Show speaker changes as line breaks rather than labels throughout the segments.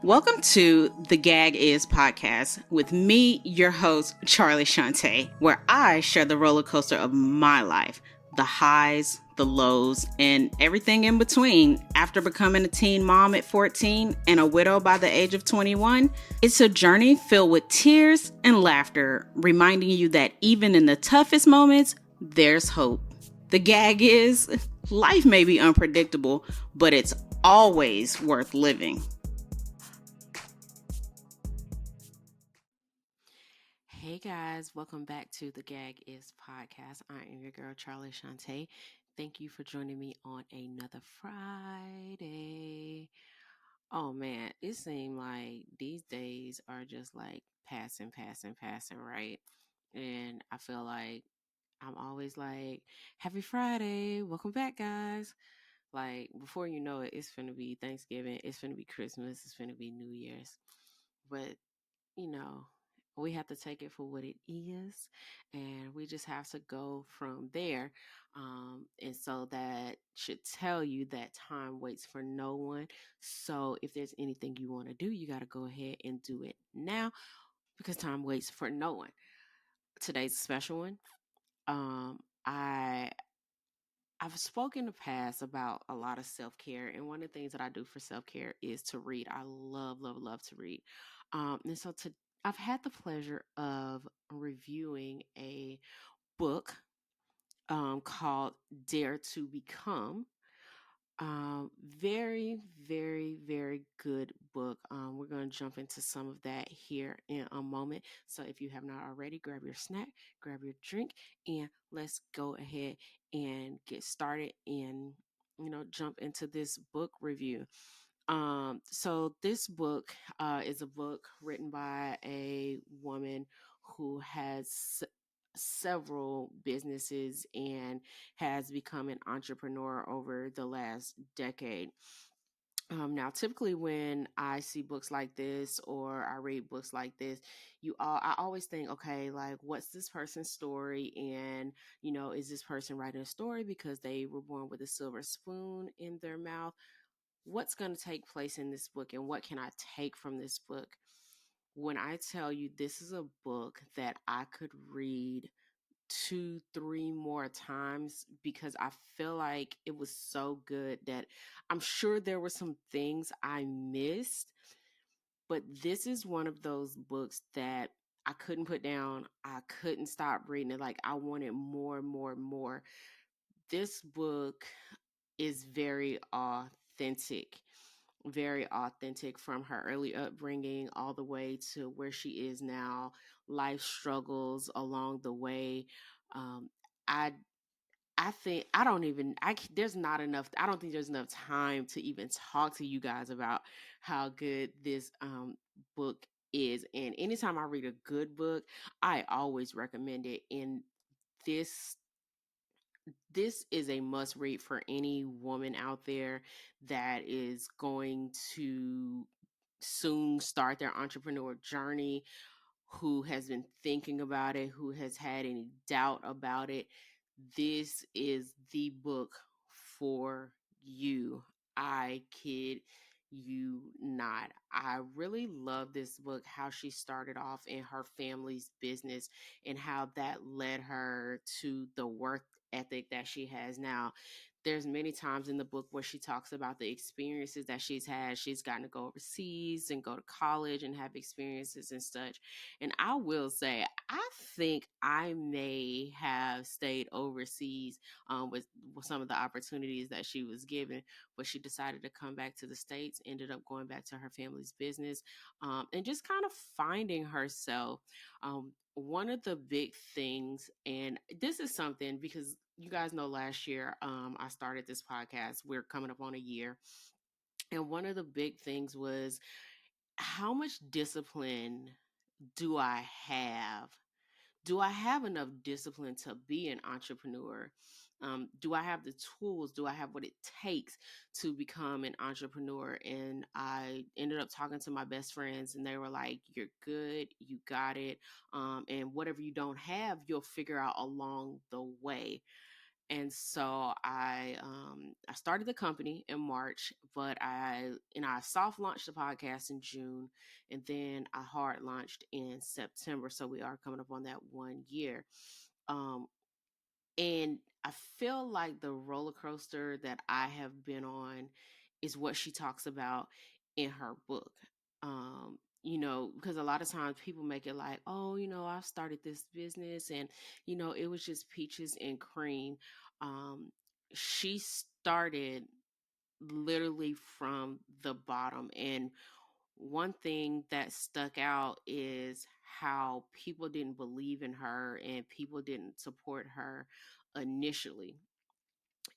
Welcome to the Gag Is Podcast with me, your host, Charli Chanté, where I share the roller coaster of my life, the highs, the lows, and everything in between. After becoming a teen mom at 14 and a widow by the age of 21, it's a journey filled with tears and laughter, reminding you that even in the toughest moments, there's hope. The gag is, life may be unpredictable, but it's always worth living. Hey guys, welcome back to the Gag Is Podcast. I am your girl, Charli Chanté. Thank you for joining me on another Friday. Oh man, it seems like these days are just like passing, right? And I feel like I'm always like, happy Friday, welcome back, guys. Like, before you know it, it's finna be Thanksgiving, it's finna be Christmas, it's finna be New Year's. But you know, we have to take it for what it is, and we just have to go from there. And so that should tell you that time waits for no one. So if there's anything you want to do, you got to go ahead and do it now because time waits for no one. Today's a special one. Um, I I've spoken in the past about a lot of self care, and one of the things that I do for self care is to read. I love to read, and so I've had the pleasure of reviewing a book called Dare to Become. Very good book. We're going to jump into some of that here in a moment. So if you have not already, grab your snack, grab your drink, and let's go ahead and get started and jump into this book review. So this book is a book written by a woman who has several businesses and has become an entrepreneur over the last decade. Now, typically, when I see books like this or I read books like this, I always think, okay, like, what's this person's story? And, is this person writing a story because they were born with a silver spoon in their mouth? What's going to take place in this book and what can I take from this book? When I tell you this is a book that I could read two, three more times because I feel like it was so good that I'm sure there were some things I missed, but this is one of those books that I couldn't put down. I couldn't stop reading it. Like, I wanted more. This book is very authentic from her early upbringing all the way to where she is now, life struggles along the way. Um, I I think I don't even there's not enough. I don't think there's enough time to even talk to you guys about how good this book is. And anytime I read a good book, I always recommend it. And this this is a must read for any woman out there that is going to soon start their entrepreneur journey, who has been thinking about it, who has had any doubt about it. This is the book for you. I kid you not. I really love this book, how she started off in her family's business and how that led her to the work ethic that she has now. There's many times in the book where she talks about the experiences that she's had. She's gotten to go overseas and go to college and have experiences and such. And I will say, I think I may have stayed overseas with some of the opportunities that she was given, but she decided to come back to the States, ended up going back to her family's business, and just kind of finding herself. One of the big things, and this is something because you guys know last year I started this podcast. We're coming up on a year. And one of the big things was, how much discipline do I have? Do I have enough discipline to be an entrepreneur? Do I have the tools? Do I have what it takes to become an entrepreneur? And I ended up talking to my best friends, and they were like, "You're good, you got it. And whatever you don't have, you'll figure out along the way." And so I started the company in March, but I soft launched the podcast in June, and then I hard launched in September. So we are coming up on that 1 year. Um, and I feel like the roller coaster that I have been on is what she talks about in her book. Because a lot of times people make it like, oh, I started this business and, it was just peaches and cream. Um, she started literally from the bottom. And one thing that stuck out is how people didn't believe in her and people didn't support her initially.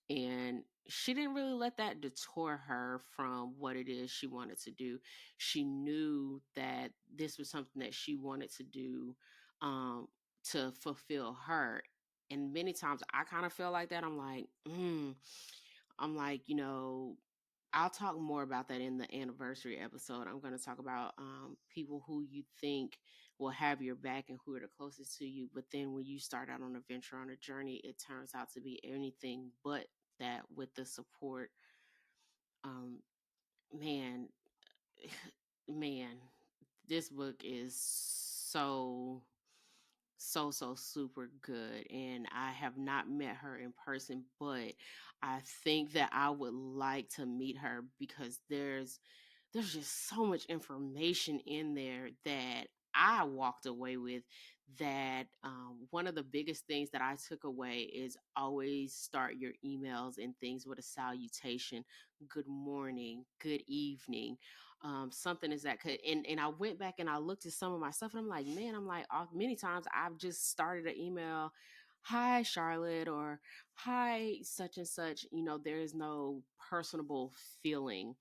And she didn't really let that detour her from what it is she wanted to do. She knew that this was something that she wanted to do, um, to fulfill her. And many times I kind of feel like that. I'm like, I'll talk more about that in the anniversary episode. I'm going to talk about people who you think will have your back and who are the closest to you. But then when you start out on a venture, on a journey, it turns out to be anything but that with the support. Um, man, man, this book is so so super good, and I have not met her in person, but I think that I would like to meet her because there's just so much information in there that I walked away with. That one of the biggest things that I took away is always start your emails and things with a salutation: good morning, good evening. Something is that could, and I went back and I looked at some of my stuff and I'm like, man, many times I've just started an email, hi Charlotte, or hi such and such. There is no personable feeling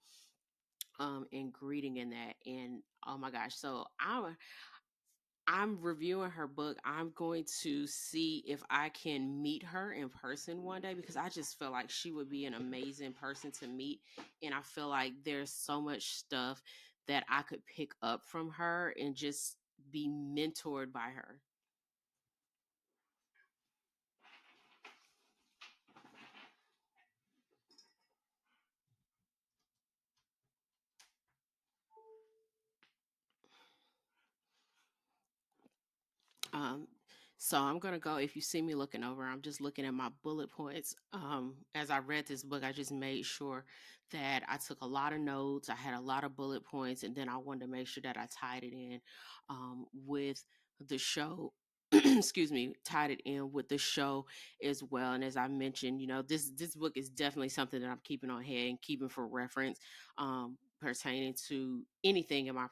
and greeting in that. And oh my gosh, so I'm reviewing her book. I'm going to see if I can meet her in person one day because I just feel like she would be an amazing person to meet. And I feel like there's so much stuff that I could pick up from her and just be mentored by her. Um, so I'm gonna go. If you see me looking over, I'm just looking at my bullet points. As I read this book, I just made sure that I took a lot of notes. I had a lot of bullet points, and then I wanted to make sure that I tied it in with the show. Excuse me, tied it in with the show as well. And as I mentioned, this book is definitely something that I'm keeping on hand and keeping for reference. Pertaining to anything in my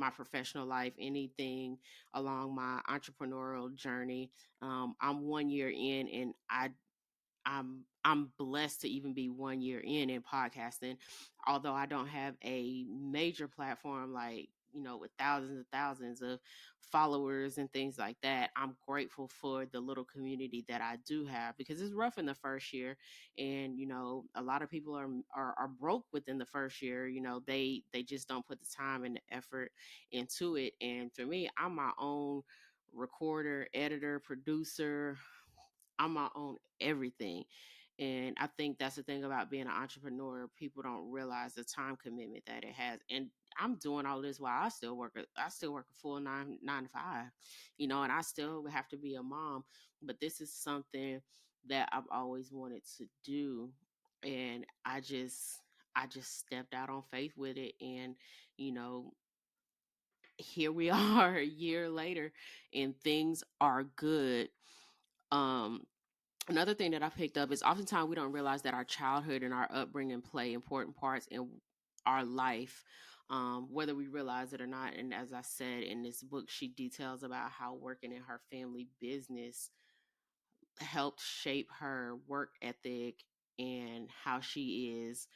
professional life, anything along my entrepreneurial journey. I'm 1 year in, and I'm blessed to even be 1 year in podcasting. Although I don't have a major platform like with thousands and thousands of followers and things like that, I'm grateful for the little community that I do have because it's rough in the first year, and a lot of people are broke within the first year. They just don't put the time and the effort into it. And for me, I'm my own recorder, editor, producer. I'm my own everything. And I think that's the thing about being an entrepreneur. People don't realize the time commitment that it has. And I'm doing all this while I still work a full nine to five, and I still have to be a mom. But this is something that I've always wanted to do. And I just stepped out on faith with it. And, you know, here we are a year later and things are good. Um, Another thing that I picked up is oftentimes we don't realize that our childhood and our upbringing play important parts in our life, whether we realize it or not. And as I said in this book, she details about how working in her family business helped shape her work ethic and how she is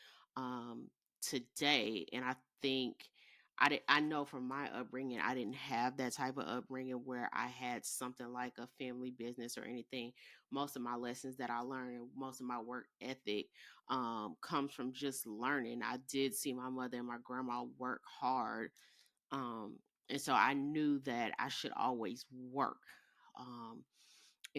today. And I think I know from my upbringing, I didn't have that type of upbringing where I had something like a family business or anything. Most of my lessons that I learned and most of my work ethic comes from just learning. I did see my mother and my grandma work hard. Um, and so I knew that I should always work. Um,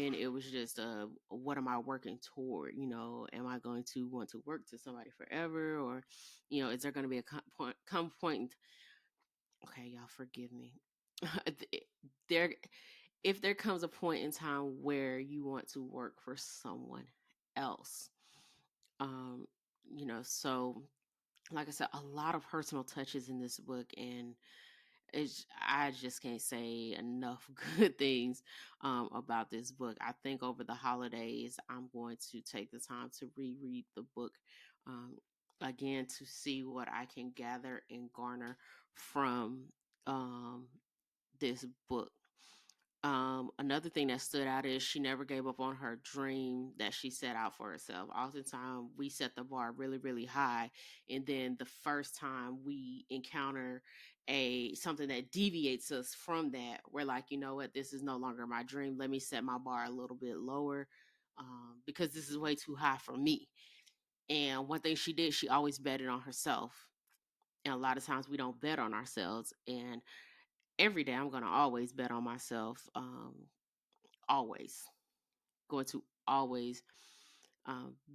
And it was just what am I working toward? Am I going to want to work to somebody forever, or is there going to be a come point? Okay, y'all forgive me. there If there comes a point in time where you want to work for someone else, um so like I said, a lot of personal touches in this book, and I just can't say enough good things about this book. I think over the holidays, I'm going to take the time to reread the book um, again to see what I can gather and garner from um, this book. Another thing that stood out is she never gave up on her dream that she set out for herself. Oftentimes, we set the bar really, really high, and then the first time we encounter a something that deviates us from that, we're like, you know what, this is no longer my dream. Let me set my bar a little bit lower, because this is way too high for me. And one thing she did, she always betted on herself. And a lot of times we don't bet on ourselves. And every day I'm going to always bet on myself. Always going to always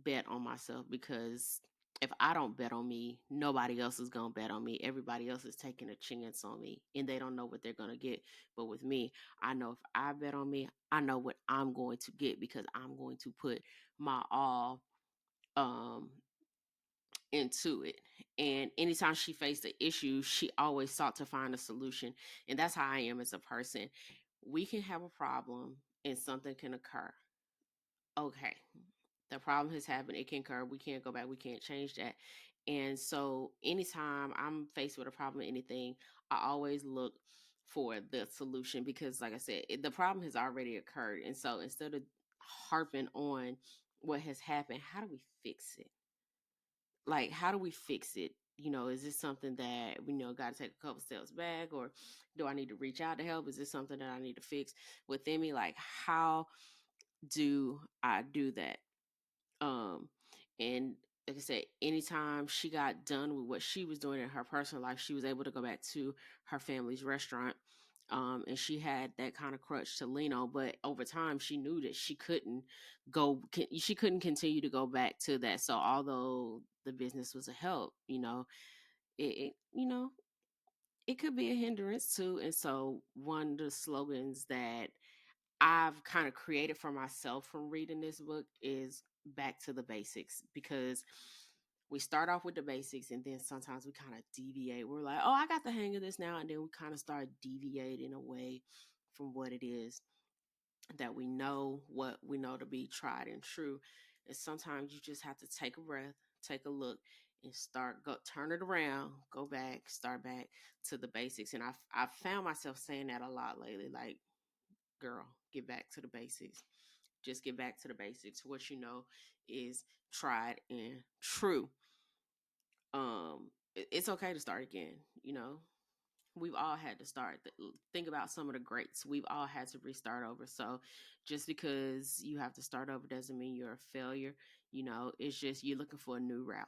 bet on myself, because if I don't bet on me, nobody else is going to bet on me. Everybody else is taking a chance on me, and they don't know what they're going to get. But with me, I know if I bet on me, I know what I'm going to get, because I'm going to put my all um, into it. And anytime she faced an issue, she always sought to find a solution. And that's how I am as a person. We can have a problem and something can occur. Okay, the problem has happened, it can occur, we can't go back, we can't change that. And so anytime I'm faced with a problem or anything, I always look for the solution, because like I said, the problem has already occurred. And so instead of harping on what has happened, how do we fix it? Like, how do we fix it? Is this something that we got to take a couple steps back, or do I need to reach out to help? Is this something that I need to fix within me? Like, how do I do that? Um, and like I said, anytime she got done with what she was doing in her personal life, she was able to go back to her family's restaurant. And she had that kind of crutch to lean on, but over time she knew that she couldn't continue to go back to that. So although the business was a help, it it could be a hindrance too. And so one of the slogans that I've kind of created for myself from reading this book is back to the basics, because we start off with the basics and then sometimes we kind of deviate. We're like, oh, I got the hang of this now. And then we kind of start deviating away from what it is that we know, what we know to be tried and true. And sometimes you just have to take a breath, take a look, and turn it around, go back, start back to the basics. And I've found myself saying that a lot lately, like, girl, get back to the basics. Just get back to the basics. What you know is tried and true. It's okay to start again. We've all had to start. Think about some of the greats. We've all had to restart over. So just because you have to start over doesn't mean you're a failure. It's just you're looking for a new route.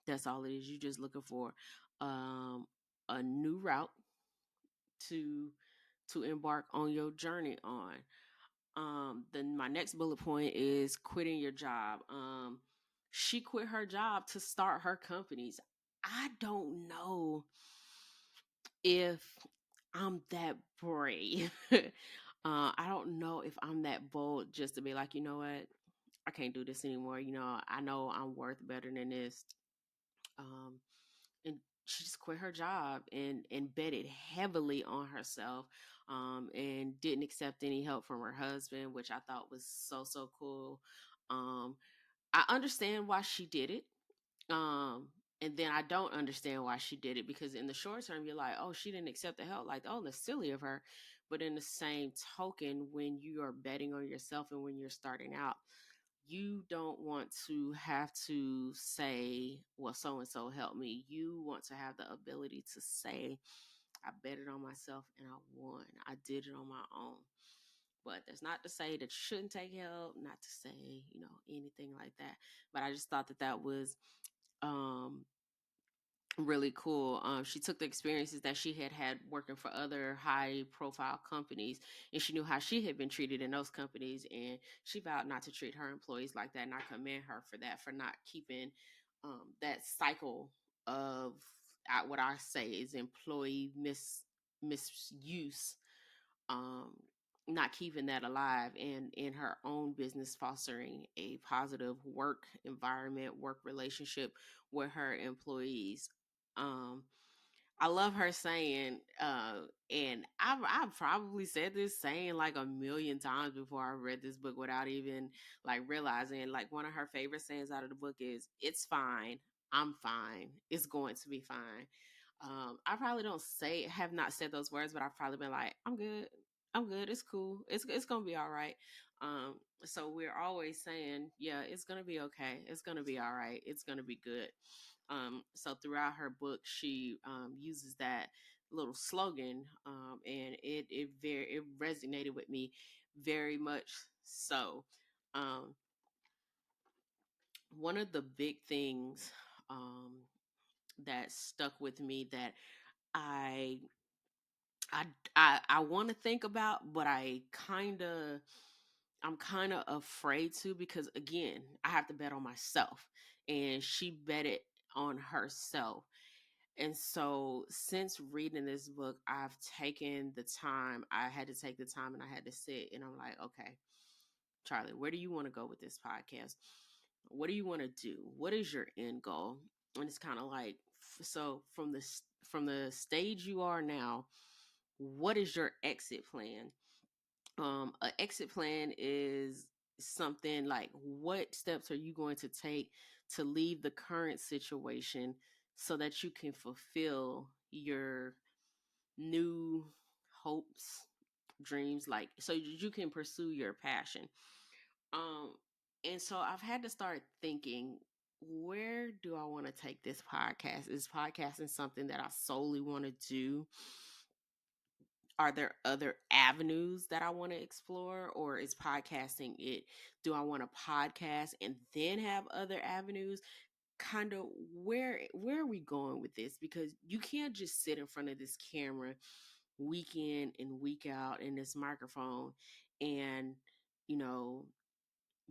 That's all it is. You're just looking for um, a new route to embark on your journey on. Then my next bullet point is quitting your job. She quit her job to start her companies. I don't know if I'm that brave. I don't know if I'm that bold just to be like, you know what, I can't do this anymore. I know I'm worth better than this. Um, and she just quit her job and betted heavily on herself, and didn't accept any help from her husband, which I thought was so cool. um I understand why she did it, and then I don't understand why she did it, because in the short term you're like, oh, she didn't accept the help, like, oh, that's silly of her. But in the same token, when you are betting on yourself and when you're starting out, you don't want to have to say, well, so and so helped me. You want to have the ability to say, I betted on myself and I won. I did it on my own. But that's not to say that you shouldn't take help, not to say, anything like that. But I just thought that that was really cool. She took the experiences that she had had working for other high profile companies, and she knew how she had been treated in those companies, and she vowed not to treat her employees like that. And I commend her for that, for not keeping that cycle of what I say is employee misuse, um, not keeping that alive, and in her own business fostering a positive work environment, work relationship with her employees. um I love her saying, and I've probably said this saying like a million times before I read this book without even like realizing. Like, one of her favorite sayings out of the book is, "It's fine. I'm fine. It's going to be fine." I probably don't say have not said those words, but I've probably been like, "I'm good. I'm good. It's cool. It's gonna be all right." Um, so we're always saying, "Yeah, it's gonna be okay. It's gonna be all right. It's gonna be good." So throughout her book, she uses that little slogan, and it resonated with me very much. So, um, one of the big things um, that stuck with me that I I I want to think about, but I'm kind of afraid to, because again, I have to bet on myself, and she betted on herself. And so, since reading this book, I've taken the time. I had to take the time, and I had to sit, and I'm like, okay, Charlie, where do you want to go with this podcast? What do you want to do? What is your end goal? And it's kind of like, so from the stage you are now, what is your exit plan? An exit plan is something like, what steps are you going to take to leave the current situation so that you can fulfill your new hopes, dreams, like so you can pursue your passion. um and so I've had to start thinking, where do I want to take this podcast? Is podcasting something that I solely want to do? Are there other avenues that I want to explore, or is podcasting it? Do I want to podcast and then have other avenues? Kind of, where are we going with this? Because you can't just sit in front of this camera week in and week out in this microphone and, you know,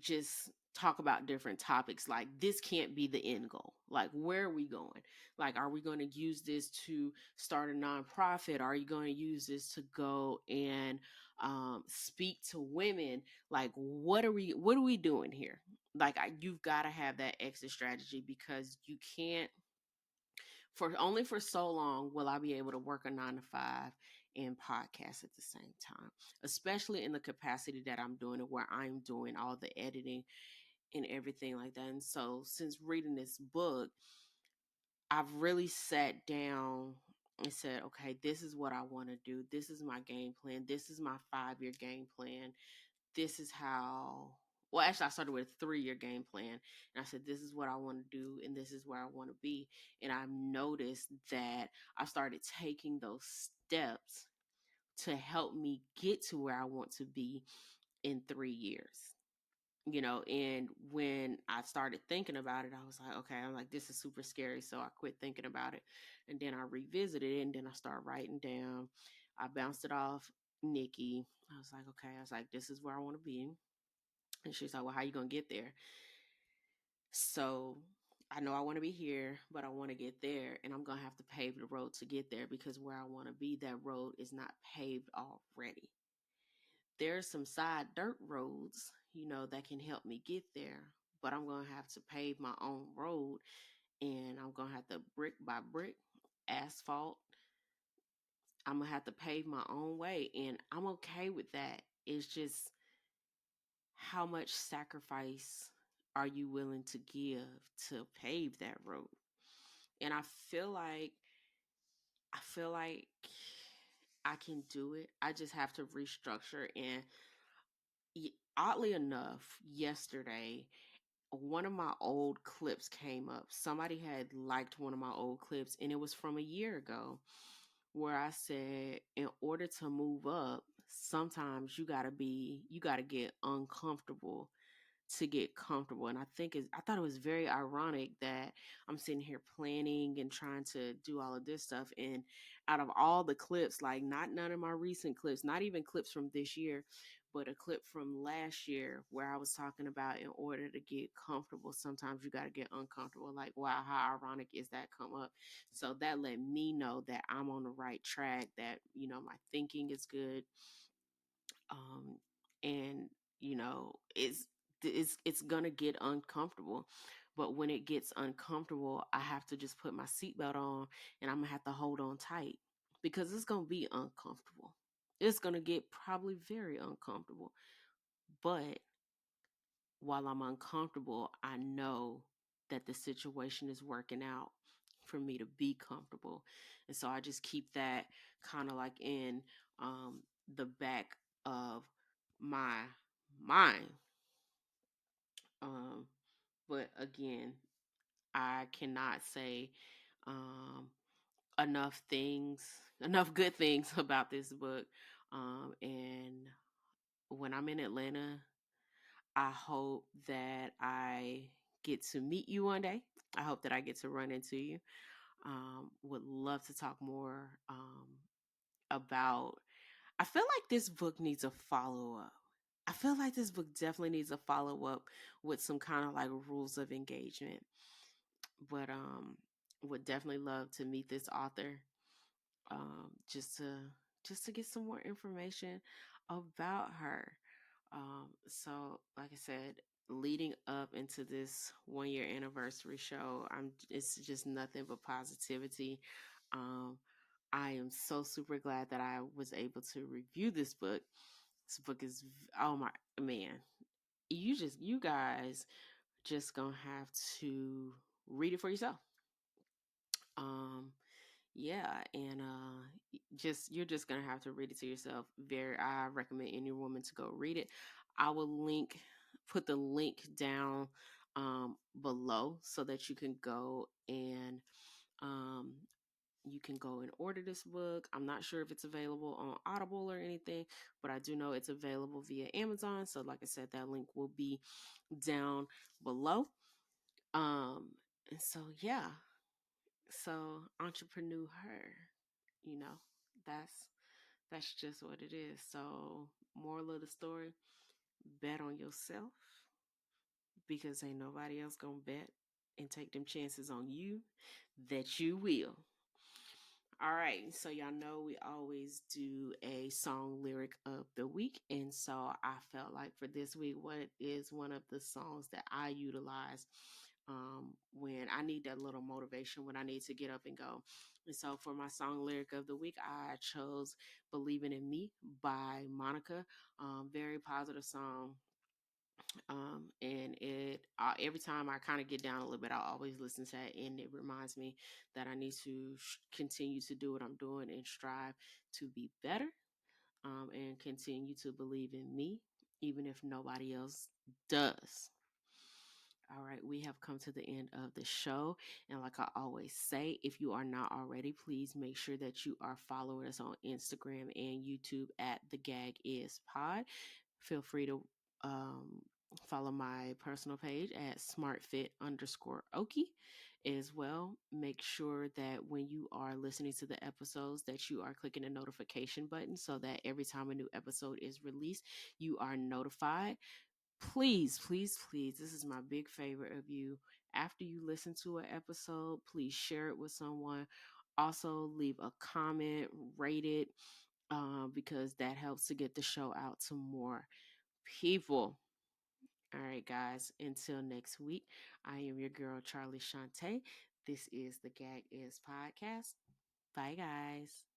just talk about different topics. Like, this can't be the end goal. Like, where are we going? Like, are we going to use this to start a nonprofit? Are you going to use this to go and speak to women? Like, what are we doing here? Like, you've got to have that exit strategy, because you can't, for only for so long will I be able to work a 9 to 5 and podcast at the same time, especially in the capacity that I'm doing it, where I'm doing all the editing and everything like that. And so, since reading this book, I've really sat down and said, okay, this is what I want to do. This is my game plan. This is my 5 year game plan. This is how, well, actually, I started with a 3 year game plan. And I said, this is what I want to do, and this is where I want to be. And I've noticed that I started taking those steps to help me get to where I want to be in 3 years. And when I started thinking about it, I was like, okay, I'm like, this is super scary. So I quit thinking about it. And then I revisited it, and then I started writing down. I bounced it off Nikki. I was like, okay, I was like, this is where I want to be. And she's like, well, how you going to get there? So I know I want to be here, but I want to get there. And I'm going to have to pave the road to get there, because where I want to be, that road is not paved already. There's some side dirt roads, that can help me get there, but I'm going to have to pave my own road, and I'm going to have to brick by brick asphalt. I'm going to have to pave my own way, and I'm okay with that. It's just, how much sacrifice are you willing to give to pave that road? And I feel like I can do it. I just have to restructure. And oddly enough, yesterday, one of my old clips came up. Somebody had liked one of my old clips, and it was from a year ago, where I said, in order to move up, sometimes you got to get uncomfortable to get comfortable. And I thought it was very ironic that I'm sitting here planning and trying to do all of this stuff. And out of all the clips, like not none of my recent clips, not even clips from this year, but a clip from last year where I was talking about in order to get comfortable, sometimes you got to get uncomfortable. Like, wow, how ironic is that come up? So that let me know that I'm on the right track, that, my thinking is good. um, and it's gonna get uncomfortable. But when it gets uncomfortable, I have to just put my seatbelt on, and I'm gonna have to hold on tight because it's gonna be uncomfortable. It's gonna get probably very uncomfortable. But while I'm uncomfortable, I know that the situation is working out for me to be comfortable. And so I just keep that kind of like in the back of my mind. Um, but again, I cannot say um, enough things, enough good things about this book. And when I'm in Atlanta, I hope that I get to meet you one day. I hope that I get to run into you. Would love to talk more about. I feel like this book needs a follow up. I feel like this book definitely needs a follow up with some kind of like rules of engagement. But would definitely love to meet this author, just to get some more information about her. So like I said, leading up into this 1 year anniversary show, it's just nothing but positivity. Um, I am so super glad that I was able to review this book. This book is, oh my man, you guys just gonna have to read it for yourself. Um, yeah, and just you're just gonna have to read it to yourself. I recommend any woman to go read it. I will put the link down below so that um you can go and order this book. I'm not sure if it's available on Audible or anything, but I do know it's available via Amazon. So like I said, that link will be down below. Um, and so yeah, so entrepreneur her, you know, that's that's just what it is. So moral of the story, bet on yourself because ain't nobody else gonna bet and take them chances on you that you will. All right, so y'all know we always do a song lyric of the week, and so I felt like for this week, what is one of the songs that I utilize when I need that little motivation, when I need to get up and go. And so for my song lyric of the week, I chose "Believing in Me" by Monica. Very positive song. And it every time I kind of get down a little bit, I always listen to it, and it reminds me that I need to continue to do what I'm doing and strive to be better, and continue to believe in me, even if nobody else does. All right, we have come to the end of the show. And like I always say, if you are not already, please make sure that you are following us on Instagram and YouTube at the Gag Is Pod. Feel free to um, follow my personal page at smartfit_okie as well. Make sure that when you are listening to the episodes that you are clicking the notification button so that every time a new episode is released, you are notified. Please, please, please, this is my big favor of you. After you listen to an episode, please share it with someone. Also, leave a comment, rate it, because that helps to get the show out to more people. All right, guys, until next week, I am your girl, Charli Chanté. This is the Gag Is Podcast. Bye, guys.